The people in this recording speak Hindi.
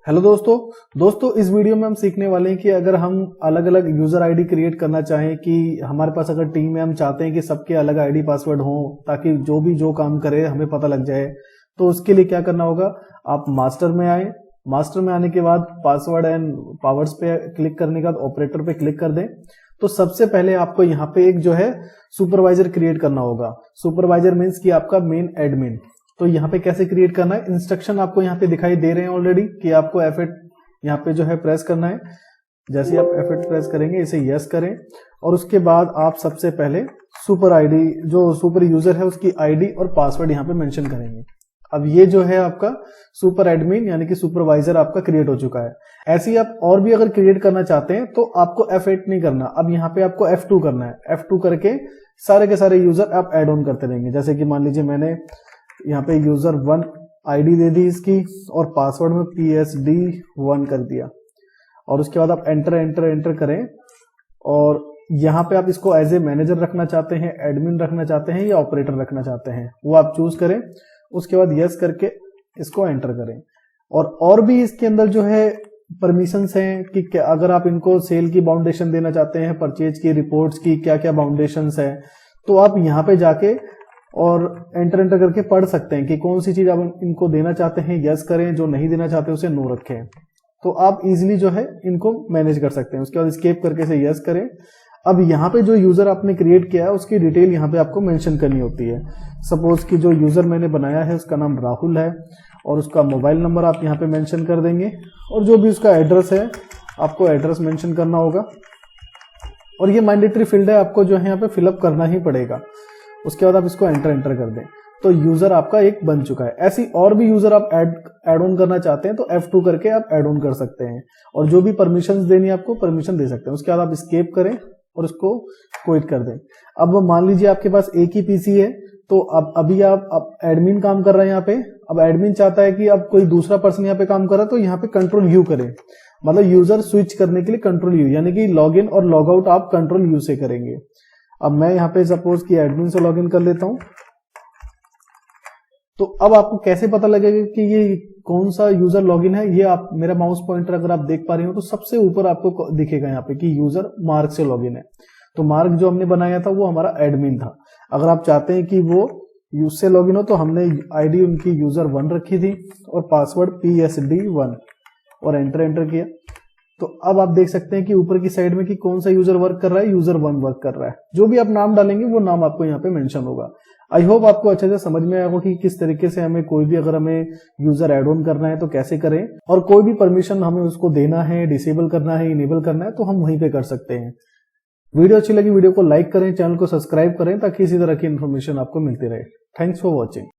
हेलो दोस्तों इस वीडियो में हम सीखने वाले हैं कि अगर हम अलग अलग यूजर आईडी क्रिएट करना चाहें कि हमारे पास अगर टीम में हम चाहते हैं कि सबके अलग आईडी पासवर्ड हो ताकि जो काम करे हमें पता लग जाए, तो उसके लिए क्या करना होगा। आप मास्टर में आए, मास्टर में आने के बाद पासवर्ड एंड पावर्स पे क्लिक करने के बाद ऑपरेटर पे क्लिक कर दें। तो सबसे पहले आपको यहाँ पे एक जो है सुपरवाइजर क्रिएट करना होगा। सुपरवाइजर मीन्स कि आपका मेन एडमिन। तो यहाँ पे कैसे क्रिएट करना है, इंस्ट्रक्शन आपको यहाँ पे दिखाई दे रहे हैं ऑलरेडी कि आपको F8 यहाँ पे जो है प्रेस करना है। जैसे आप F8 प्रेस करेंगे इसे यस करें और उसके बाद आप सबसे पहले सुपर आईडी जो सुपर यूजर है उसकी आईडी और पासवर्ड यहाँ पे मेंशन करेंगे। अब ये जो है आपका सुपर एडमिन यानी कि सुपरवाइजर आपका क्रिएट हो चुका है। ऐसे ही आप और भी अगर क्रिएट करना चाहते हैं तो आपको F8 नहीं करना, अब यहाँ पे आपको F2 करना है। F2 करके सारे के सारे यूजर आप एड ऑन करते रहेंगे। जैसे कि मान लीजिए मैंने यहाँ पे यूजर 1 आईडी दे दी इसकी और पासवर्ड में PSD1 कर दिया और उसके बाद आप एंटर करें और यहाँ पे आप इसको एज ए मैनेजर रखना चाहते हैं, एडमिन रखना चाहते हैं या ऑपरेटर रखना चाहते हैं वो आप चूज करें। उसके बाद यस करके इसको एंटर करें और भी इसके अंदर जो है परमिशंस हैं कि अगर आप इनको सेल की बाउंडेशन देना चाहते हैं, परचेज की, रिपोर्ट्स की, क्या क्या बाउंडेशंस है, तो आप यहाँ पे जाके और एंटर करके पढ़ सकते हैं कि कौन सी चीज आप इनको देना चाहते हैं यस करें, जो नहीं देना चाहते उसे नो रखें। तो आप इजीली जो है इनको मैनेज कर सकते हैं। उसके बाद एस्केप करके इसे यस करें। अब यहाँ पे जो यूजर आपने क्रिएट किया है उसकी डिटेल यहाँ पे आपको मेंशन करनी होती है। सपोज कि जो यूजर मैंने बनाया है उसका नाम राहुल है और उसका मोबाइल नंबर आप यहाँ पे मेंशन कर देंगे और जो भी उसका एड्रेस है आपको एड्रेस मेंशन करना होगा और ये मैंडेटरी फील्ड है, आपको जो है यहाँ पे फिलअप करना ही पड़ेगा। उसके बाद आप इसको एंटर कर दें तो यूजर आपका एक बन चुका है। ऐसी और भी यूजर आप ऐड ऑन करना चाहते हैं तो F2 करके आप ऐड ऑन कर सकते हैं और जो भी परमिशन देनी है आपको परमिशन दे सकते हैं। उसके बाद आप एस्केप करें और उसको क्विट कर दें। अब मान लीजिए आपके पास एक ही पीसी है तो अब अभी आप एडमिन काम कर रहे हैं यहाँ पे। अब एडमिन चाहता है कि अब कोई दूसरा पर्सन यहाँ पे काम कर रहा है तो यहाँ पे कंट्रोल यू करें, मतलब यूजर स्विच करने के लिए कंट्रोल यू, यानी कि लॉग इन और लॉग आउट आप कंट्रोल यू से करेंगे। अब मैं यहाँ पे सपोज कि एडमिन से लॉगिन कर लेता हूं तो अब आपको कैसे पता लगेगा कि ये कौन सा यूजर लॉगिन है। ये आप मेरा माउस पॉइंटर अगर आप देख पा रहे हो तो सबसे ऊपर आपको दिखेगा यहाँ पे कि यूजर मार्क से लॉगिन है। तो मार्क जो हमने बनाया था वो हमारा एडमिन था। अगर आप चाहते हैं कि वो यूज से लॉगिन हो तो हमने आईडी उनकी यूजर 1 रखी थी और पासवर्ड PSD1 और एंटर किया। तो अब आप देख सकते हैं कि ऊपर की साइड में कि कौन सा यूजर वर्क कर रहा है, यूजर 1 वर्क कर रहा है। जो भी आप नाम डालेंगे वो नाम आपको यहाँ पे मेंशन होगा। आई होप आपको अच्छे से समझ में आएगा कि किस तरीके से हमें कोई भी अगर हमें यूजर ऐड ऑन करना है तो कैसे करें और कोई भी परमिशन हमें उसको देना है, डिसेबल करना है, इनेबल करना है तो हम वहीं पे कर सकते हैं। वीडियो अच्छी लगी वीडियो को लाइक करें, चैनल को सब्सक्राइब करें ताकि इसी तरह की इन्फॉर्मेशन आपको मिलती रहे। Thanks for watching.